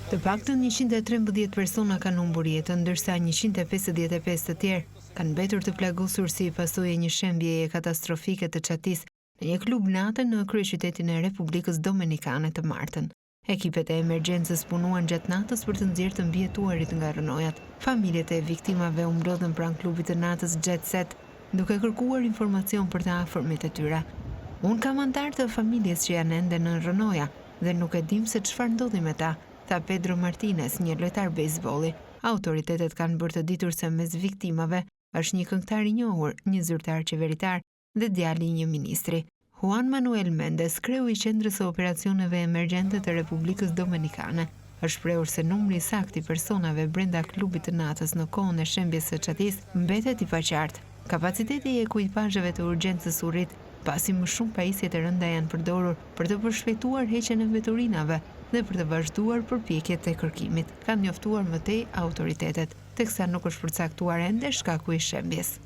Të paktën 113 persona kanë humbur jetën, ndërsa 155 të tjerë kanë mbetur të plagosur si pasojë e një shembjeje katastrofike të çatisë në një klub nate në kryeqytetin e Republikës Dominikane të martën. Ekipet e emergjencës punuan gjatë natës për të nxjerrë të mbijetuarit nga rënojat. Familjet e viktimave u mblodhen pranë klubit të natës Jet Set, duke kërkuar informacion për të afërmit e tyre. Unë kam antar të familjes që janë ende në rënoja dhe nuk e dim se çfarë ndodhi me ta, tha Pedro Martinez, një lojtar bejsbolli. Autoritetet kanë bërë të ditur se mes viktimave është një këngëtar i njohur, një zyrtar qeveritar dhe djali i një ministri. Juan Manuel Mendes, kreu i qendrës së operacioneve emergjente të Republikës Dominikane, është shprehur se numri saktë i personave brenda klubit të natës në kohën e shembjes së çatisë mbetet i paqartë. Kapaciteti i ekuipazheve të urgjencës u rrit pasi më shumë pajisje të rënda janë përdorur për të përshpejtuar heqjen e veturinave dhe për të vazhduar përpjekjet e kërkimit, kanë njoftuar më tej autoritetet, teksa nuk është përcaktuar ende shkaku i shembjes.